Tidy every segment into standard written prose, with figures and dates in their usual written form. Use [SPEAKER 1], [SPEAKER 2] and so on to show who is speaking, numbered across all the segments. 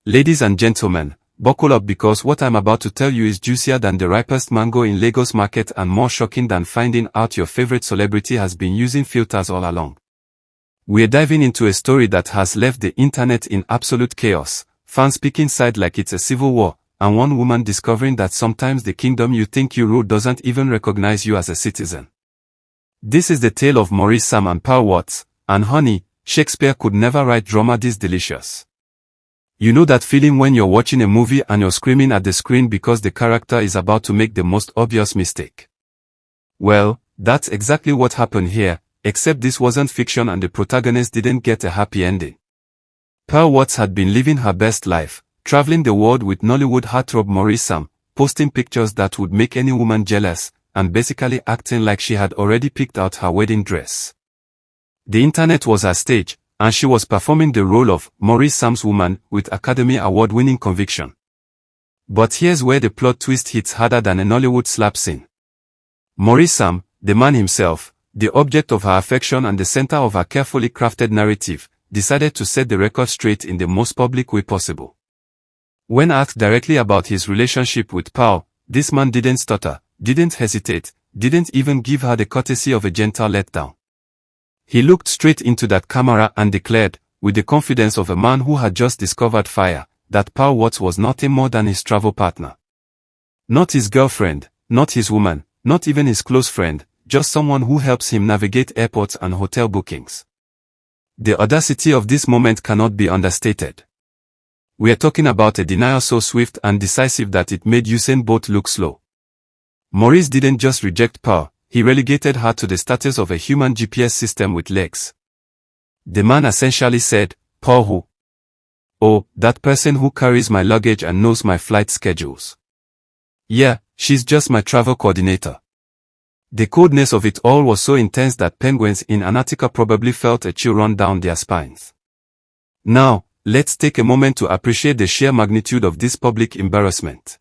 [SPEAKER 1] Ladies and gentlemen, buckle up because what I'm about to tell you is juicier than the ripest mango in Lagos market and more shocking than finding out your favorite celebrity has been using filters all along. We're diving into a story that has left the internet in absolute chaos, fans picking sides like it's a civil war, and one woman discovering that sometimes the kingdom you think you rule doesn't even recognize you as a citizen. This is the tale of Maurice, Sam and Pearl Watts, and honey, Shakespeare could never write drama this delicious. You know that feeling when you're watching a movie and you're screaming at the screen because the character is about to make the most obvious mistake? Well, that's exactly what happened here, except this wasn't fiction and the protagonist didn't get a happy ending. Pearl Watts had been living her best life, traveling the world with Nollywood heartthrob Maurice, Sam, posting pictures that would make any woman jealous, and basically acting like she had already picked out her wedding dress. The internet was her stage, and she was performing the role of Maurice, Sam's woman with Academy Award-winning conviction. But here's where the plot twist hits harder than a Nollywood slap scene. Maurice, Sam, the man himself, the object of her affection and the center of her carefully crafted narrative, decided to set the record straight in the most public way possible. When asked directly about his relationship with Pearl, this man didn't stutter, didn't hesitate, didn't even give her the courtesy of a gentle letdown. He looked straight into that camera and declared, with the confidence of a man who had just discovered fire, that Pearl Watts was nothing more than his travel partner. Not his girlfriend, not his woman, not even his close friend, just someone who helps him navigate airports and hotel bookings. The audacity of this moment cannot be understated. We are talking about a denial so swift and decisive that it made Usain Bolt look slow. Maurice didn't just reject Pearl, he relegated her to the status of a human GPS system with legs. The man essentially said, "Pearl who? Oh, that person who carries my luggage and knows my flight schedules. Yeah, she's just my travel coordinator." The coldness of it all was so intense that penguins in Antarctica probably felt a chill run down their spines. Now, let's take a moment to appreciate the sheer magnitude of this public embarrassment.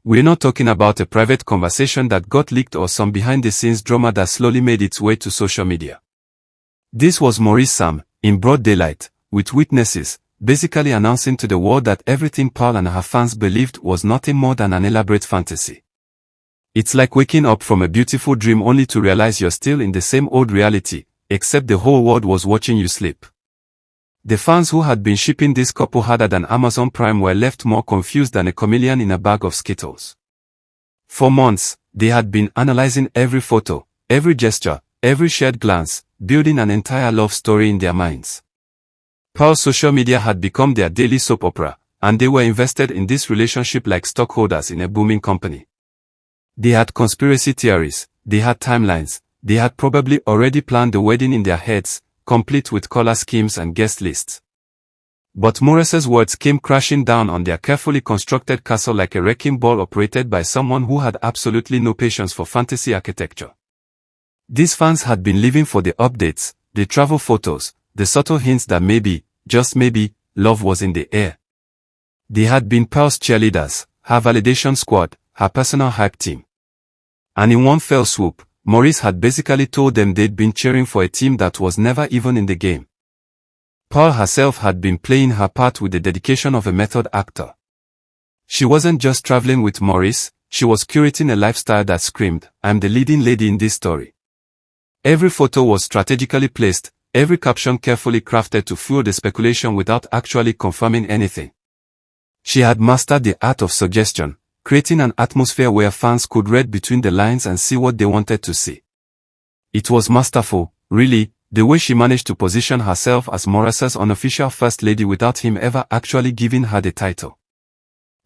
[SPEAKER 1] We're not talking about a private conversation that got leaked or some behind-the-scenes drama that slowly made its way to social media. This was Maurice, Sam, in broad daylight, with witnesses, basically announcing to the world that everything Pearl and her fans believed was nothing more than an elaborate fantasy. It's like waking up from a beautiful dream only to realize you're still in the same old reality, except the whole world was watching you sleep. The fans who had been shipping this couple harder than Amazon Prime were left more confused than a chameleon in a bag of Skittles. For months, they had been analyzing every photo, every gesture, every shared glance, building an entire love story in their minds. Pearl's social media had become their daily soap opera, and they were invested in this relationship like stockholders in a booming company. They had conspiracy theories, they had timelines, they had probably already planned the wedding in their heads, complete with color schemes and guest lists. But Maurice's words came crashing down on their carefully constructed castle like a wrecking ball operated by someone who had absolutely no patience for fantasy architecture. These fans had been living for the updates, the travel photos, the subtle hints that maybe, just maybe, love was in the air. They had been Pearl's cheerleaders, her validation squad, her personal hype team. And in one fell swoop, Maurice had basically told them they'd been cheering for a team that was never even in the game. Pearl herself had been playing her part with the dedication of a method actor. She wasn't just traveling with Maurice, she was curating a lifestyle that screamed, "I'm the leading lady in this story." Every photo was strategically placed, every caption carefully crafted to fuel the speculation without actually confirming anything. She had mastered the art of suggestion, creating an atmosphere where fans could read between the lines and see what they wanted to see. It was masterful, really, the way she managed to position herself as Maurice's unofficial first lady without him ever actually giving her the title.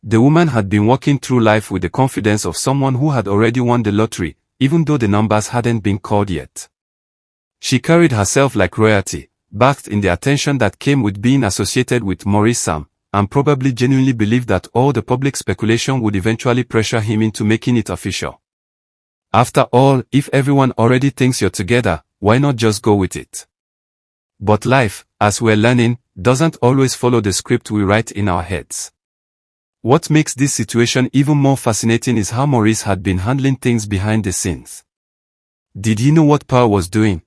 [SPEAKER 1] The woman had been walking through life with the confidence of someone who had already won the lottery, even though the numbers hadn't been called yet. She carried herself like royalty, bathed in the attention that came with being associated with Maurice, Sam, and probably genuinely believed that all the public speculation would eventually pressure him into making it official. After all, if everyone already thinks you're together, why not just go with it? But life, as we're learning, doesn't always follow the script we write in our heads. What makes this situation even more fascinating is how Maurice had been handling things behind the scenes. Did he know what Pearl was doing?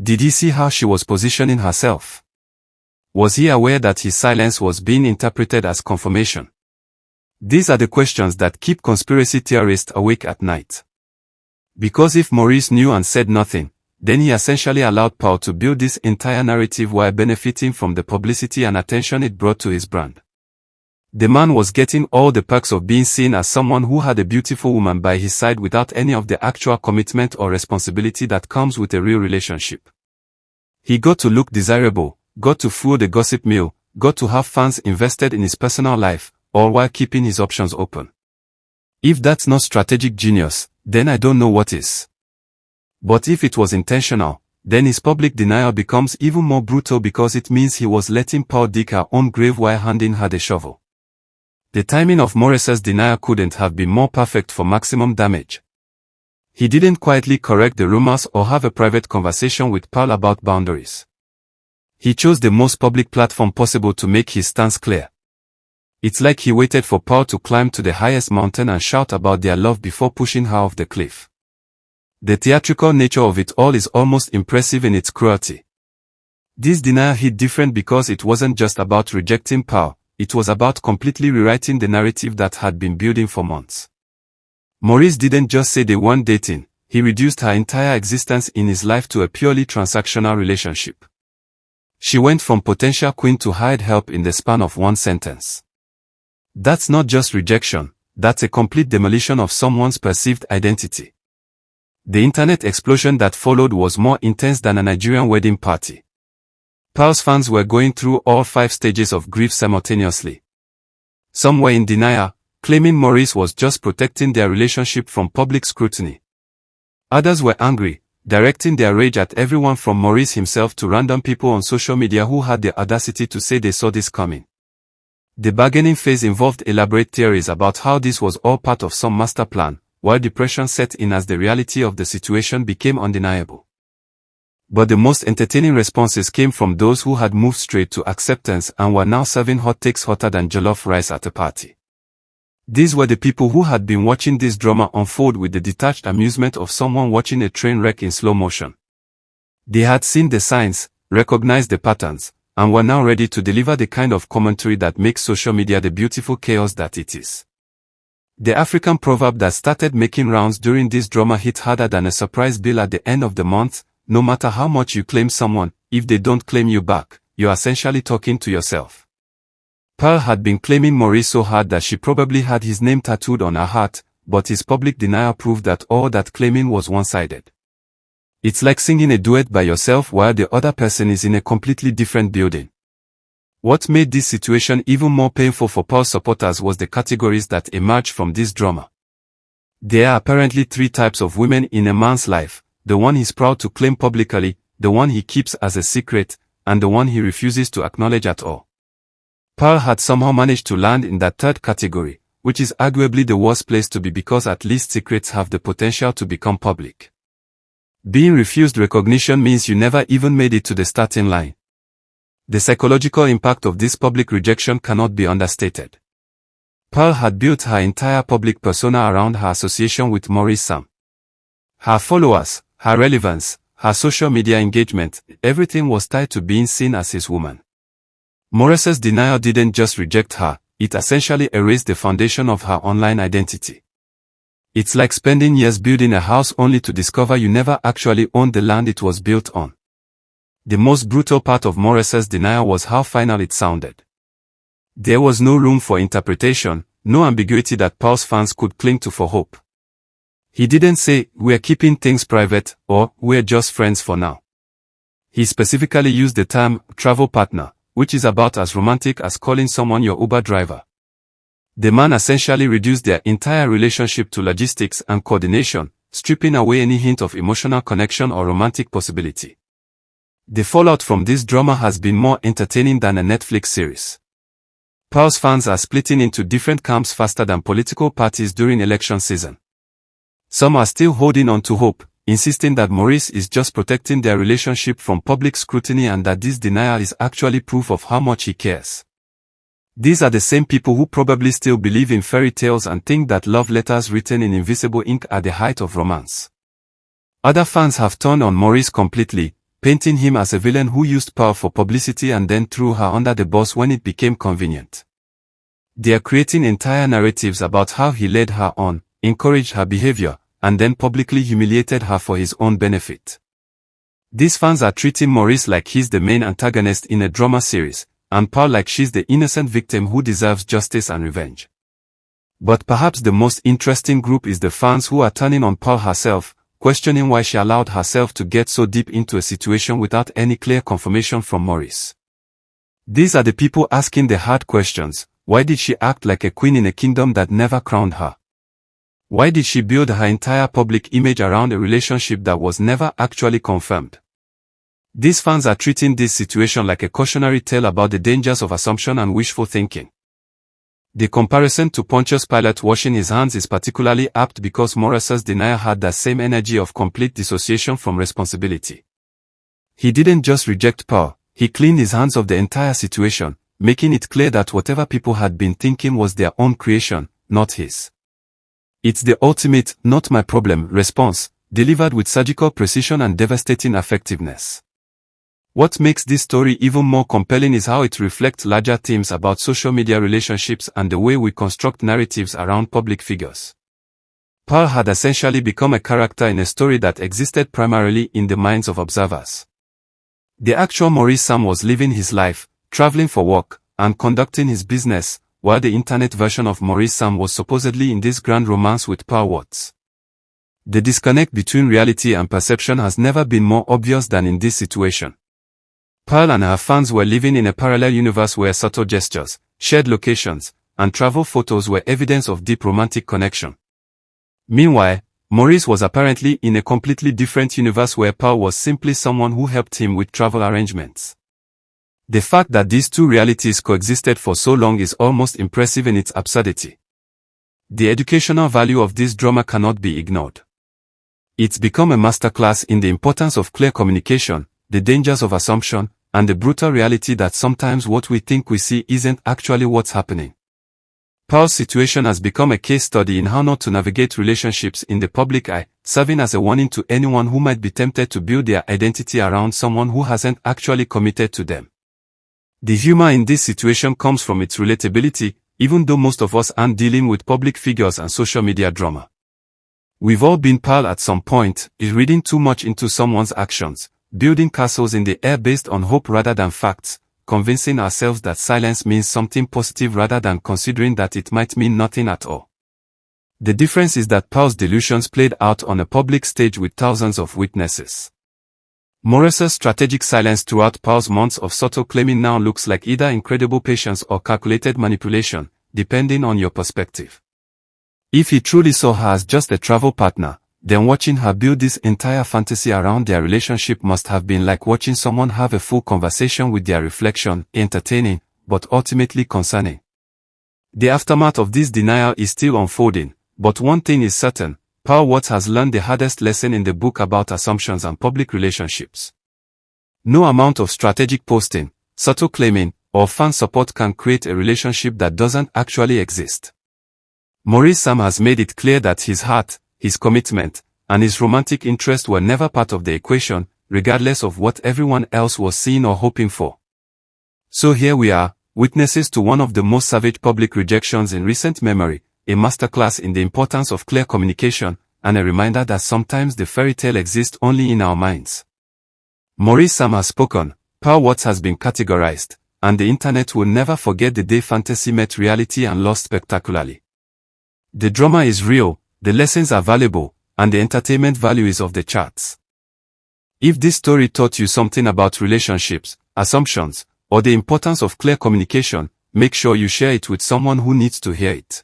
[SPEAKER 1] Did he see how she was positioning herself? Was he aware that his silence was being interpreted as confirmation? These are the questions that keep conspiracy theorists awake at night. Because if Maurice knew and said nothing, then he essentially allowed Paul to build this entire narrative while benefiting from the publicity and attention it brought to his brand. The man was getting all the perks of being seen as someone who had a beautiful woman by his side without any of the actual commitment or responsibility that comes with a real relationship. He got to look desirable, got to fuel the gossip mill, got to have fans invested in his personal life, all while keeping his options open. If that's not strategic genius, then I don't know what is. But if it was intentional, then his public denial becomes even more brutal because it means he was letting Paul dig her own grave while handing her the shovel. The timing of Maurice's denial couldn't have been more perfect for maximum damage. He didn't quietly correct the rumors or have a private conversation with Paul about boundaries. He chose the most public platform possible to make his stance clear. It's like he waited for Paul to climb to the highest mountain and shout about their love before pushing her off the cliff. The theatrical nature of it all is almost impressive in its cruelty. This denial hit different because it wasn't just about rejecting Paul, it was about completely rewriting the narrative that had been building for months. Maurice didn't just say they weren't dating, he reduced her entire existence in his life to a purely transactional relationship. She went from potential queen to hired help in the span of one sentence. That's not just rejection, that's a complete demolition of someone's perceived identity. The internet explosion that followed was more intense than a Nigerian wedding party. Paul's fans were going through all 5 stages of grief simultaneously. Some were in denial, claiming Maurice was just protecting their relationship from public scrutiny. Others were angry, directing their rage at everyone from Maurice himself to random people on social media who had the audacity to say they saw this coming. The bargaining phase involved elaborate theories about how this was all part of some master plan, while depression set in as the reality of the situation became undeniable. But the most entertaining responses came from those who had moved straight to acceptance and were now serving hot takes hotter than jollof rice at a party. These were the people who had been watching this drama unfold with the detached amusement of someone watching a train wreck in slow motion. They had seen the signs, recognized the patterns, and were now ready to deliver the kind of commentary that makes social media the beautiful chaos that it is. The African proverb that started making rounds during this drama hit harder than a surprise bill at the end of the month: no matter how much you claim someone, if they don't claim you back, you're essentially talking to yourself. Pearl had been claiming Maurice so hard that she probably had his name tattooed on her heart, but his public denial proved that all that claiming was one-sided. It's like singing a duet by yourself while the other person is in a completely different building. What made this situation even more painful for Paul's supporters was the categories that emerged from this drama. There are apparently 3 types of women in a man's life: the one he's proud to claim publicly, the one he keeps as a secret, and the one he refuses to acknowledge at all. Pearl had somehow managed to land in that 3rd category, which is arguably the worst place to be because at least secrets have the potential to become public. Being refused recognition means you never even made it to the starting line. The psychological impact of this public rejection cannot be understated. Pearl had built her entire public persona around her association with Maurice Sam. Her followers, her relevance, her social media engagement, everything was tied to being seen as his woman. Maurice's denial didn't just reject her, it essentially erased the foundation of her online identity. It's like spending years building a house only to discover you never actually owned the land it was built on. The most brutal part of Maurice's denial was how final it sounded. There was no room for interpretation, no ambiguity that Paul's fans could cling to for hope. He didn't say, "We're keeping things private," or "We're just friends for now." He specifically used the term travel partner, which is about as romantic as calling someone your Uber driver. The man essentially reduced their entire relationship to logistics and coordination, stripping away any hint of emotional connection or romantic possibility. The fallout from this drama has been more entertaining than a Netflix series. Paul's fans are splitting into different camps faster than political parties during election season. Some are still holding on to hope, insisting that Maurice is just protecting their relationship from public scrutiny and that this denial is actually proof of how much he cares. These are the same people who probably still believe in fairy tales and think that love letters written in invisible ink are the height of romance. Other fans have turned on Maurice completely, painting him as a villain who used Pearl for publicity and then threw her under the bus when it became convenient. They are creating entire narratives about how he led her on, encouraged her behavior, and then publicly humiliated her for his own benefit. These fans are treating Maurice like he's the main antagonist in a drama series, and Pearl like she's the innocent victim who deserves justice and revenge. But perhaps the most interesting group is the fans who are turning on Pearl herself, questioning why she allowed herself to get so deep into a situation without any clear confirmation from Maurice. These are the people asking the hard questions. Why did she act like a queen in a kingdom that never crowned her? Why did she build her entire public image around a relationship that was never actually confirmed? These fans are treating this situation like a cautionary tale about the dangers of assumption and wishful thinking. The comparison to Pontius Pilate washing his hands is particularly apt because Maurice's denial had that same energy of complete dissociation from responsibility. He didn't just reject Pearl, he cleaned his hands of the entire situation, making it clear that whatever people had been thinking was their own creation, not his. It's the ultimate, not my problem, response, delivered with surgical precision and devastating effectiveness. What makes this story even more compelling is how it reflects larger themes about social media relationships and the way we construct narratives around public figures. Pearl had essentially become a character in a story that existed primarily in the minds of observers. The actual Maurice Sam was living his life, traveling for work, and conducting his business, while the internet version of Maurice Sam was supposedly in this grand romance with Pearl Watts. The disconnect between reality and perception has never been more obvious than in this situation. Pearl and her fans were living in a parallel universe where subtle gestures, shared locations, and travel photos were evidence of deep romantic connection. Meanwhile, Maurice was apparently in a completely different universe where Pearl was simply someone who helped him with travel arrangements. The fact that these two realities coexisted for so long is almost impressive in its absurdity. The educational value of this drama cannot be ignored. It's become a masterclass in the importance of clear communication, the dangers of assumption, and the brutal reality that sometimes what we think we see isn't actually what's happening. Pearl's situation has become a case study in how not to navigate relationships in the public eye, serving as a warning to anyone who might be tempted to build their identity around someone who hasn't actually committed to them. The humor in this situation comes from its relatability, even though most of us aren't dealing with public figures and social media drama. We've all been Pearl at some point, reading too much into someone's actions, building castles in the air based on hope rather than facts, convincing ourselves that silence means something positive rather than considering that it might mean nothing at all. The difference is that Pearl's delusions played out on a public stage with thousands of witnesses. Maurice's strategic silence throughout Pearl's months of subtle claiming now looks like either incredible patience or calculated manipulation, depending on your perspective. If he truly saw her as just a travel partner, then watching her build this entire fantasy around their relationship must have been like watching someone have a full conversation with their reflection, entertaining, but ultimately concerning. The aftermath of this denial is still unfolding, but one thing is certain, Pearl Watts has learned the hardest lesson in the book about assumptions and public relationships. No amount of strategic posting, subtle claiming, or fan support can create a relationship that doesn't actually exist. Maurice Sam has made it clear that his heart, his commitment, and his romantic interest were never part of the equation, regardless of what everyone else was seeing or hoping for. So here we are, witnesses to one of the most savage public rejections in recent memory, a masterclass in the importance of clear communication, and a reminder that sometimes the fairy tale exists only in our minds. Maurice Sam has spoken, Pearl Watts has been categorized, and the internet will never forget the day fantasy met reality and lost spectacularly. The drama is real, the lessons are valuable, and the entertainment value is off the charts. If this story taught you something about relationships, assumptions, or the importance of clear communication, make sure you share it with someone who needs to hear it.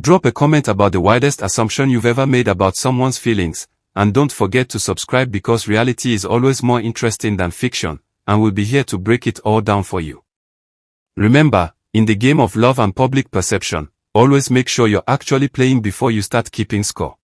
[SPEAKER 1] Drop a comment about the wildest assumption you've ever made about someone's feelings, and don't forget to subscribe because reality is always more interesting than fiction, and we'll be here to break it all down for you. Remember, in the game of love and public perception, always make sure you're actually playing before you start keeping score.